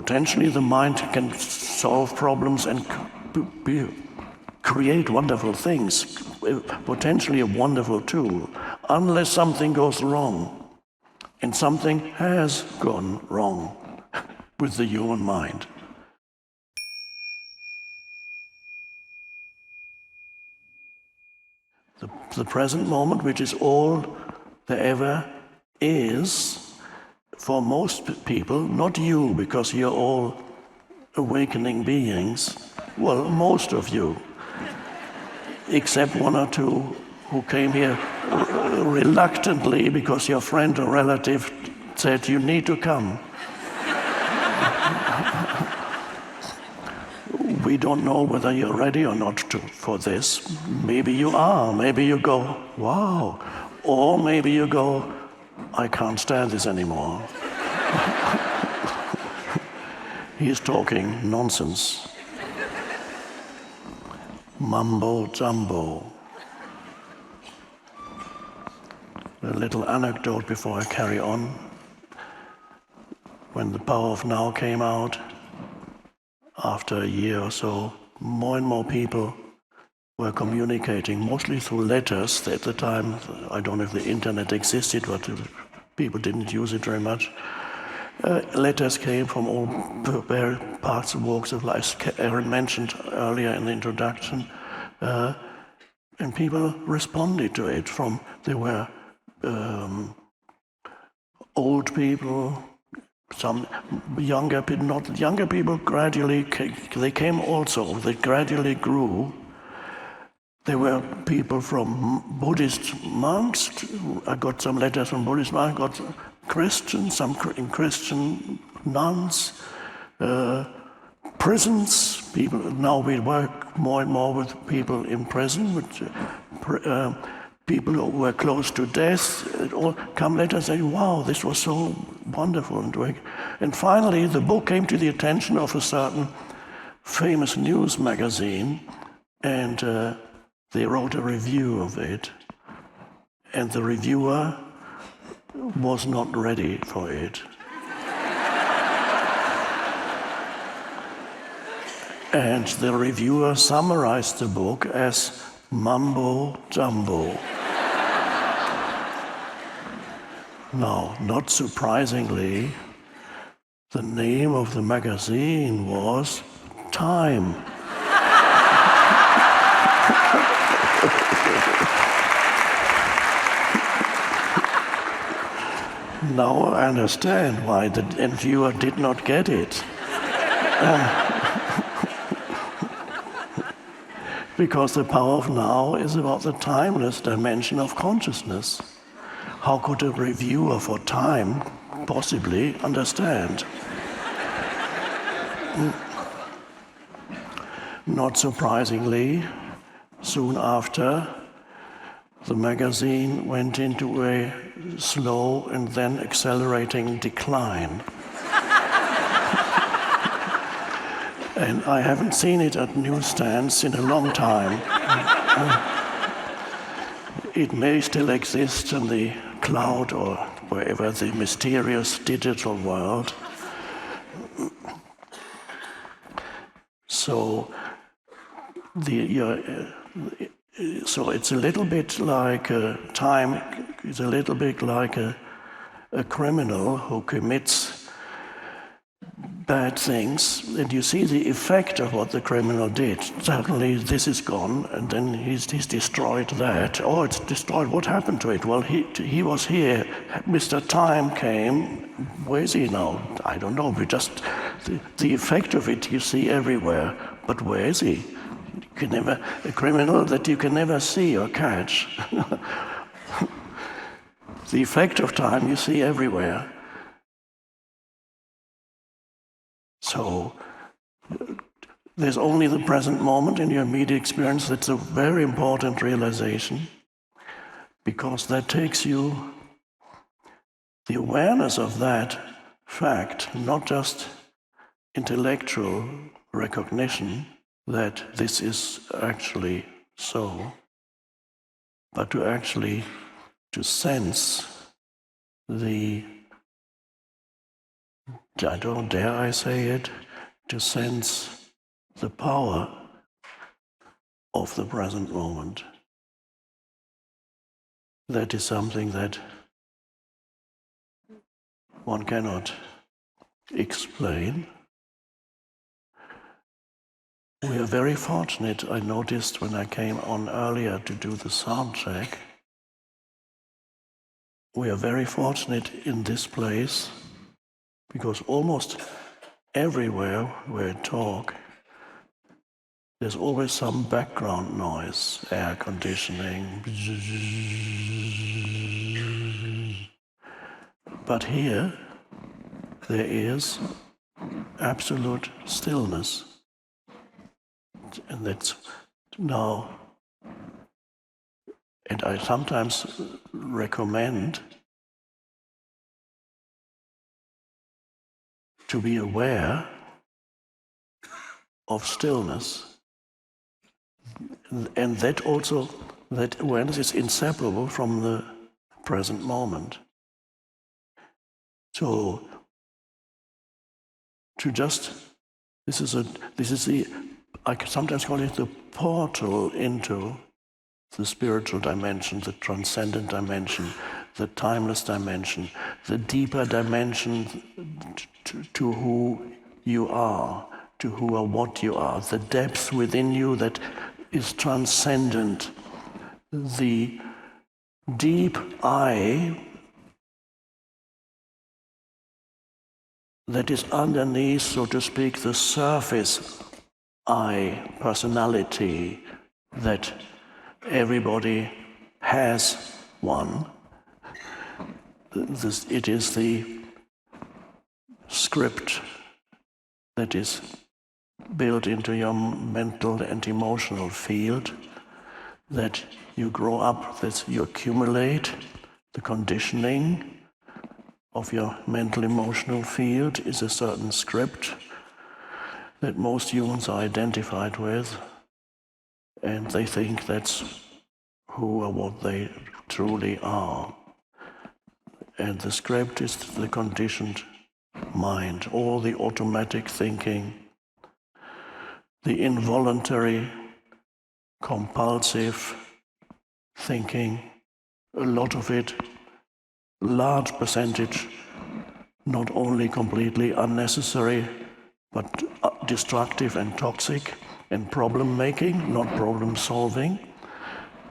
potentially the mind can solve problems and create wonderful things, potentially a wonderful tool, unless something goes wrong. And something has gone wrong with the human mind. The present moment, which is all there ever is, for most people, not you, because you're all awakening beings, well, most of you, except one or two who came here reluctantly because your friend or relative said, you need to come. We don't know whether you're ready or not for this. Maybe you are. Maybe you go, wow. Or maybe you go, I can't stand this anymore. He's talking nonsense. Mumbo jumbo. A little anecdote before I carry on. When the Power of Now came out, after a year or so, more and more people were communicating, mostly through letters. At the time, I don't know if the internet existed, but people didn't use it very much. Letters came from all parts and walks of life. Aaron mentioned earlier in the introduction, and people responded to it. There were old people, some younger people, not younger people. Gradually, they came also. They gradually grew. There were people from Buddhist monks. I got some letters from Buddhist monks. I got Christians, some Christian nuns, prisons. People. Now we work more and more with people in prison, with people who were close to death. It all come letters saying, "Wow, this was so wonderful." And finally, the book came to the attention of a certain famous news magazine, and they wrote a review of it, and the reviewer was not ready for it. And the reviewer summarized the book as mumbo jumbo. Now, not surprisingly, the name of the magazine was Time. Now I understand why the reviewer did not get it. Because the Power of Now is about the timeless dimension of consciousness. How could a reviewer for Time possibly understand? Not surprisingly, soon after, the magazine went into a slow and then accelerating decline. And I haven't seen it at newsstands in a long time. It may still exist in the cloud or wherever, the mysterious digital world. So it's a little bit like Time is a little bit like a criminal who commits bad things, and you see the effect of what the criminal did. Suddenly this is gone, and then he's destroyed that. Oh, it's destroyed. What happened to it? Well, he was here. Mr. Time came. Where is he now? I don't know. The effect of it you see everywhere. But where is he? A criminal that you can never see or catch. The effect of Time you see everywhere. So there's only the present moment in your immediate experience. That's a very important realization, because that takes you the awareness of that fact, not just intellectual recognition that this is actually so, but to sense the I don't dare I say it, to sense the power of the present moment. That is something that one cannot explain. We are very fortunate, I noticed when I came on earlier to do the sound check, we are very fortunate in this place because almost everywhere where I talk, there's always some background noise, air conditioning. But here, there is absolute stillness. And that's now, and I sometimes recommend to be aware of stillness. And that also, that awareness is inseparable from the present moment. So, to just, this is the, I sometimes call it the portal into the spiritual dimension, the transcendent dimension, the timeless dimension, the deeper dimension to who you are, to who or what you are, the depth within you that is transcendent, the deep I that is underneath, so to speak, the surface I, personality, that everybody has one. It is the script that is built into your mental and emotional field, that you grow up, that you accumulate, the conditioning of your mental emotional field is a certain script that most humans are identified with, and they think that's who or what they truly are. And the script is the conditioned mind, all the automatic thinking, the involuntary, compulsive thinking, a lot of it, large percentage, not only completely unnecessary, but destructive and toxic and problem-making, not problem-solving.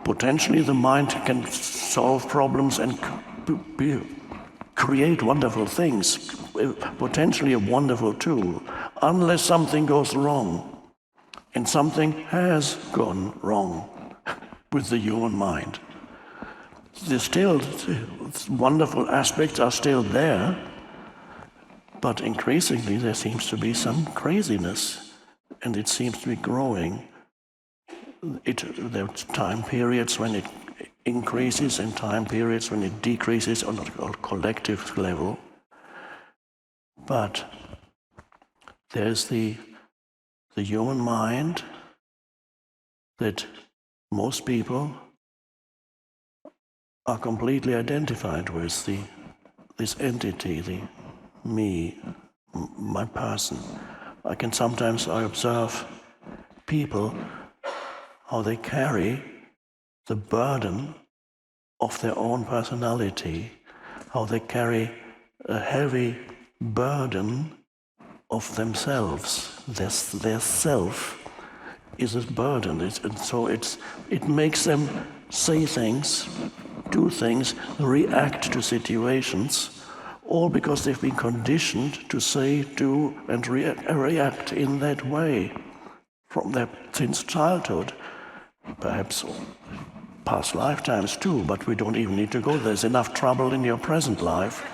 Potentially the mind can solve problems and create wonderful things, potentially a wonderful tool, unless something goes wrong. And something has gone wrong with the human mind. There's still wonderful aspects are still there, but increasingly there seems to be some craziness, and it seems to be growing. There are time periods when it increases and time periods when it decreases on a collective level. But there's the human mind that most people are completely identified with, this entity, the me, my person. I observe people, how they carry the burden of their own personality, how they carry a heavy burden of themselves. Their self is a burden, and so it makes them say things, do things, react to situations, all because they've been conditioned to say, do, and react in that way since childhood, perhaps past lifetimes too, but we don't even need to go there. There's enough trouble in your present life.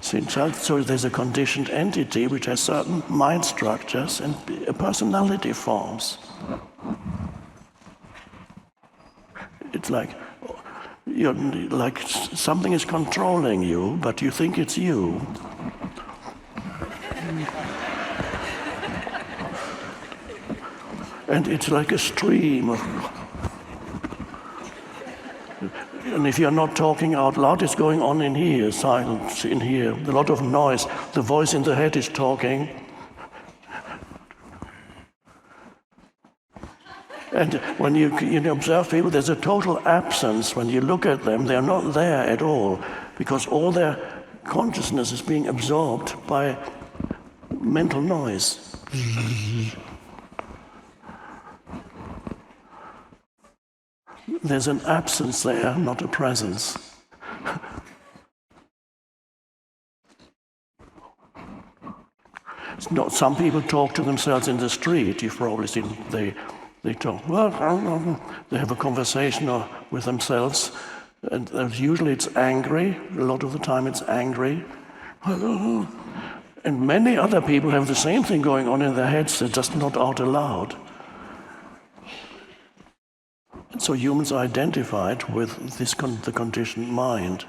So there's a conditioned entity which has certain mind structures and personality forms. It's like something is controlling you, but you think it's you. And it's like a stream of And if you're not talking out loud, it's going on in here, silence in here, a lot of noise. The voice in the head is talking. And when you observe people, there's a total absence. When you look at them, they're not there at all, because all their consciousness is being absorbed by mental noise. There's an absence there, not a presence. It's not, some people talk to themselves in the street. You've probably seen they talk. Well, they have a conversation with themselves, and usually it's angry. A lot of the time it's angry. And many other people have the same thing going on in their heads, they're just not out aloud. And so humans are identified with the conditioned mind.